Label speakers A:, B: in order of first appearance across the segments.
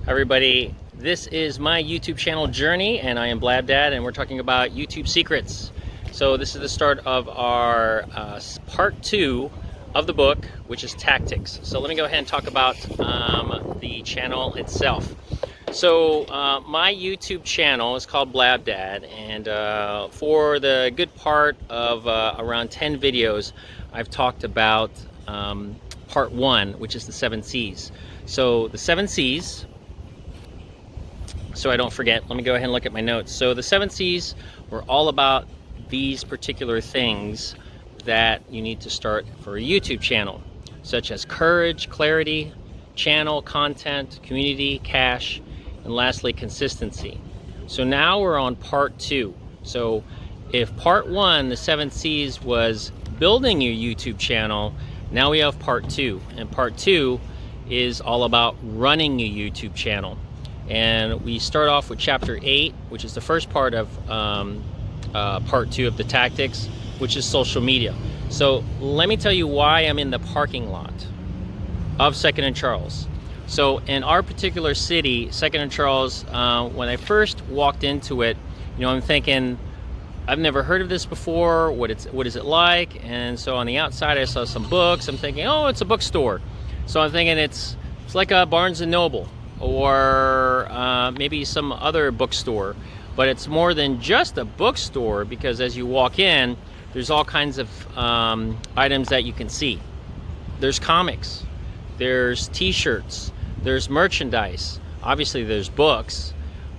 A: Hi everybody, this is my YouTube channel journey and I am Blab Dad and we're talking about YouTube secrets. So this is the start of our part 2 of the book, which is tactics. So let me go ahead and talk about the channel itself. So my YouTube channel is called Blab Dad, and for the good part of around 10 videos I've talked about part 1, which is the 7 C's. So the 7 C's, so I don't forget, let me go ahead and look at my notes. So the 7 C's were all about these particular things that you need to start for a YouTube channel, such as courage, clarity, channel, content, community, cash, and lastly, consistency. So now we're on part 2. So if part 1, the 7 C's, was building your YouTube channel, now we have part 2. And part 2 is all about running a YouTube channel. And we start off with chapter 8, which is the first part of part 2 of the tactics, which is social media. So let me tell you why I'm in the parking lot of 2nd and Charles. So in our particular city, 2nd and Charles, when I first walked into it, I'm thinking, I've never heard of this before. What is it like? And so on the outside, I saw some books. I'm thinking, oh, it's a bookstore. So I'm thinking it's like a Barnes and Noble, or maybe some other bookstore, but it's more than just a bookstore, because as you walk in, there's all kinds of items that you can see. There's comics, there's t-shirts, there's merchandise, obviously there's books,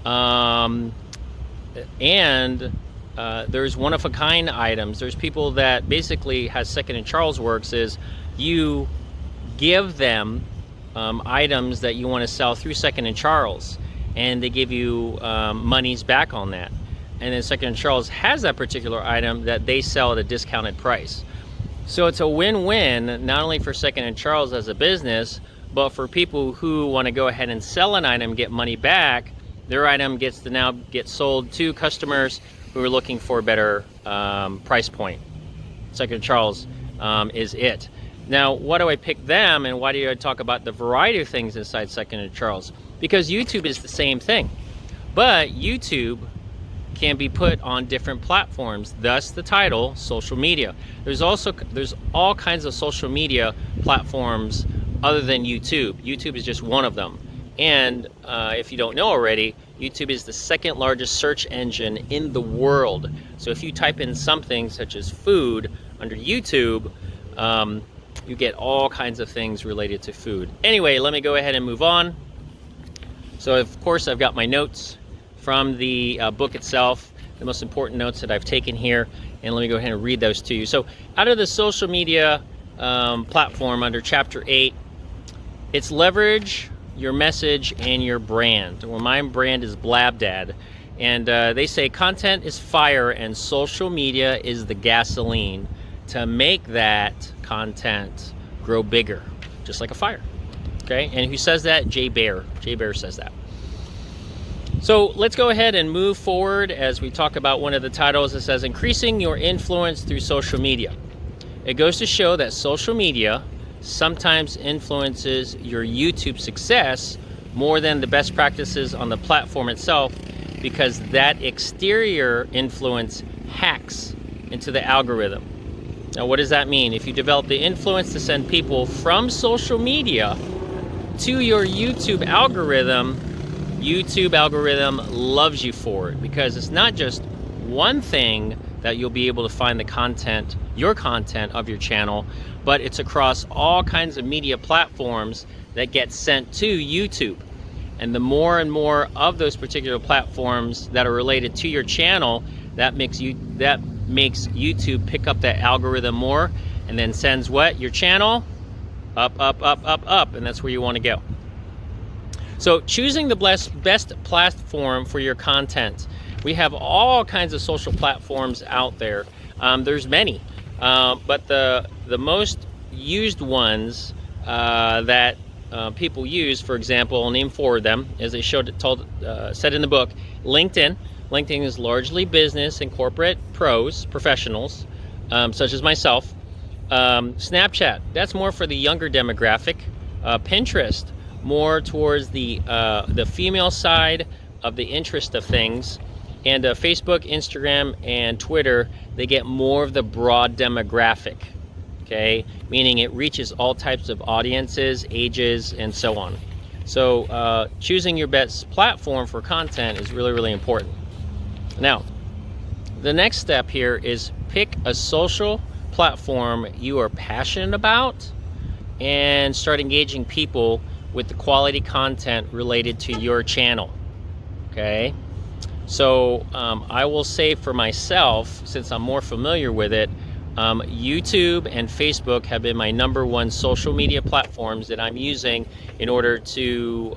A: and there's one-of-a-kind items. There's people that basically, has 2nd and Charles works, is you give them items that you want to sell through 2nd and Charles, and they give you monies back on that. And then 2nd and Charles has that particular item that they sell at a discounted price. So it's a win-win, not only for 2nd and Charles as a business, but for people who want to go ahead and sell an item, get money back. Their item gets to now get sold to customers who are looking for a better price point. 2nd and Charles is it. Now, why do I pick them, and why do I talk about the variety of things inside 2nd and Charles? Because YouTube is the same thing, but YouTube can be put on different platforms, thus the title, social media. There's all kinds of social media platforms other than YouTube. YouTube is just one of them. And if you don't know already, YouTube is the 2nd largest search engine in the world. So if you type in something such as food under YouTube, you get all kinds of things related to food. Anyway, let me go ahead and move on. So of course I've got my notes from the book itself, the most important notes that I've taken here, and let me go ahead and read those to you. So out of the social media platform under chapter 8, it's leverage your message and your brand. Well, my brand is Blab Dad, and they say content is fire and social media is the gasoline to make that content grow bigger, just like a fire. Okay, and who says that? Jay Bear. Jay Bear says that. So let's go ahead and move forward as we talk about one of the titles. It says increasing your influence through social media. It goes to show that social media sometimes influences your YouTube success more than the best practices on the platform itself, because that exterior influence hacks into the algorithm. Now, what does that mean? If you develop the influence to send people from social media to your YouTube algorithm loves you for it, because it's not just one thing that you'll be able to find the content, your content of your channel, but it's across all kinds of media platforms that get sent to YouTube. And the more and more of those particular platforms that are related to your channel, that makes YouTube pick up that algorithm more, and then sends what? Your channel up, up, up, up, up, and that's where you want to go. So choosing the best platform for your content. We have all kinds of social platforms out there. There's many, but the most used ones that people use, for example, I'll name 4 of them, as they said in the book. LinkedIn. LinkedIn is largely business and corporate pros, professionals, such as myself. Snapchat, that's more for the younger demographic. Pinterest, more towards the female side of the interest of things. And Facebook, Instagram, and Twitter, they get more of the broad demographic, okay? Meaning it reaches all types of audiences, ages, and so on. So choosing your best platform for content is really, really important. Now, the next step here is pick a social platform you are passionate about and start engaging people with the quality content related to your channel, okay? So I will say for myself, since I'm more familiar with it, YouTube and Facebook have been my #1 social media platforms that I'm using in order to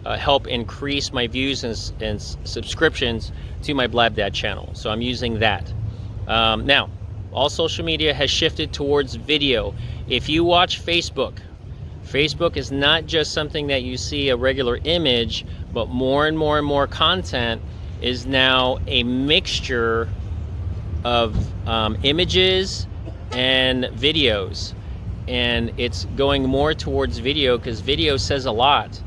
A: help increase my views and subscriptions to my Blab Dad channel. So I'm using that. Now, all social media has shifted towards video. If you watch Facebook, Facebook is not just something that you see a regular image, but more and more and more content is now a mixture of images and videos. And it's going more towards video because video says a lot.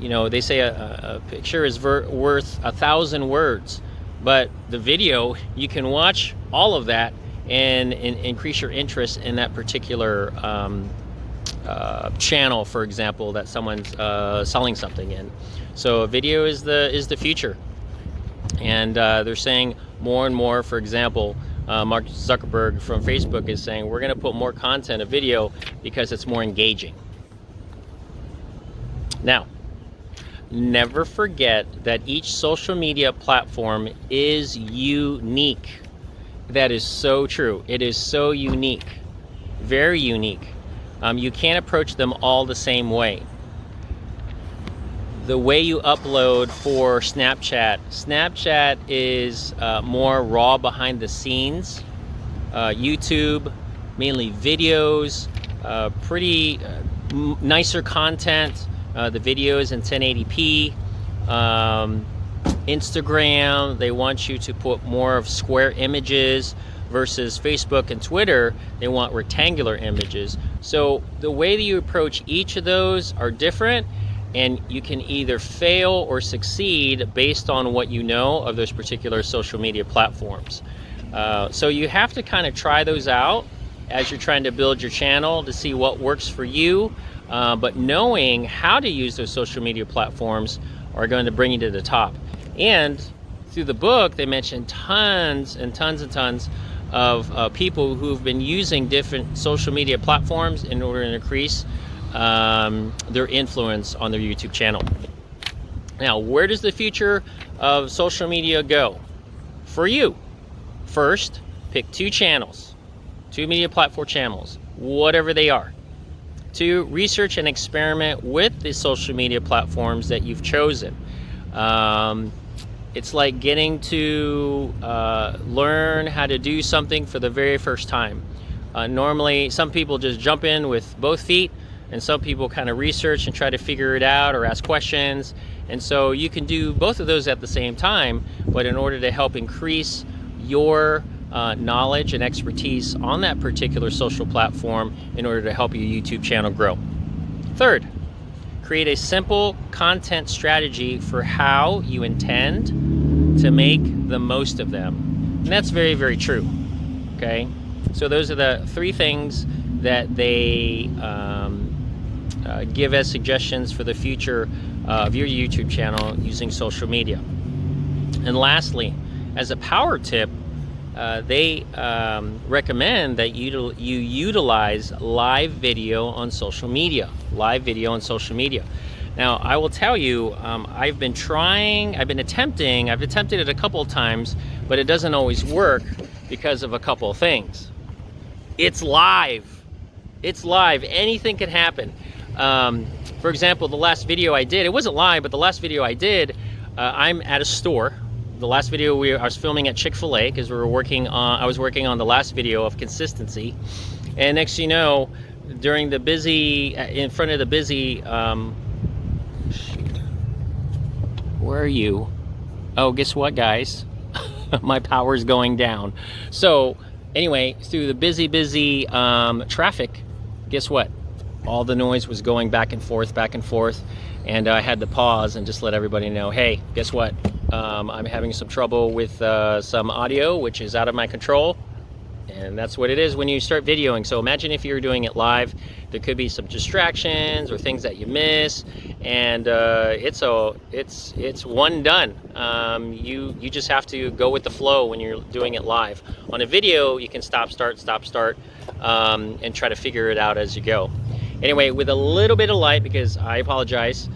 A: You know, they say a picture is worth 1,000 words, but the video, you can watch all of that and increase your interest in that particular channel, for example, that someone's selling something in. So video is the future, and they're saying more and more. For example, Mark Zuckerberg from Facebook is saying we're going to put more content of video because it's more engaging. Now, never forget that each social media platform is unique. That is so true. It is so unique, very unique. You can't approach them all the same way. The way you upload for Snapchat is more raw behind the scenes. YouTube, mainly videos, pretty nicer content. The videos in 1080p. Instagram, they want you to put more of square images, versus Facebook and Twitter, they want rectangular images. So the way that you approach each of those are different, and you can either fail or succeed based on what you know of those particular social media platforms. So you have to kind of try those out as you're trying to build your channel to see what works for you. But knowing how to use those social media platforms are going to bring you to the top. And through the book, they mentioned tons and tons and tons of people who've been using different social media platforms in order to increase their influence on their YouTube channel. Now, where does the future of social media go? For you, first, pick 2 channels, 2 media platform channels, whatever they are. 2, research and experiment with the social media platforms that you've chosen. It's like getting to learn how to do something for the very first time. Normally, some people just jump in with both feet, and some people kind of research and try to figure it out or ask questions. And so you can do both of those at the same time, but in order to help increase your knowledge and expertise on that particular social platform in order to help your YouTube channel grow. Third, create a simple content strategy for how you intend to make the most of them. And that's very, very true, okay? So those are the 3 things that they give as suggestions for the future of your YouTube channel using social media. And lastly, as a power tip, they recommend that you utilize live video on social media. Live video on social media. Now, I will tell you, I've attempted it a couple of times, but it doesn't always work because of a couple of things. It's live. It's live. Anything can happen. For example, the last video I did, it wasn't live, but the last video I did, I'm at a store. The last video I was filming at Chick-fil-A because I was working on the last video of consistency. And next thing you know, during the busy, in front of the busy, shoot, where are you? Oh, guess what, guys? My power's going down. So anyway, through the busy traffic, guess what? all the noise was going back and forth, and I had to pause and just let everybody know, hey, guess what? I'm having some trouble with some audio, which is out of my control. And that's what it is when you start videoing. So imagine if you're doing it live, there could be some distractions or things that you miss, and it's one done. You just have to go with the flow when you're doing it live. On a video, you can stop, start, and try to figure it out as you go. Anyway, with a little bit of light, because I apologize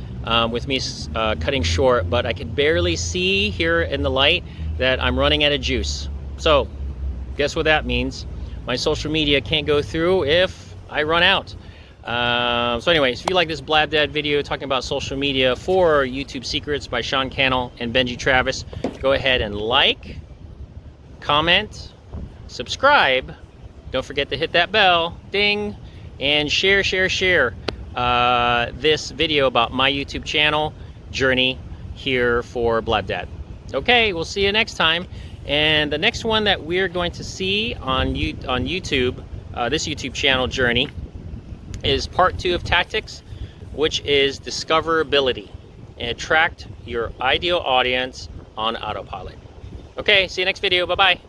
A: with me cutting short, but I could barely see here in the light that I'm running out of juice. So guess what that means? My social media can't go through if I run out. So anyways, if you like this Blab Dad video talking about social media for YouTube Secrets by Sean Cannell and Benji Travis, go ahead and like, comment, subscribe. Don't forget to hit that bell, ding, and share this video about my YouTube channel journey here for Blab Dad. Okay, we'll see you next time. And the next one that we're going to see on YouTube, this YouTube channel journey, is part 2 of tactics, which is discoverability, and attract your ideal audience on autopilot. Okay, see you next video. Bye-bye.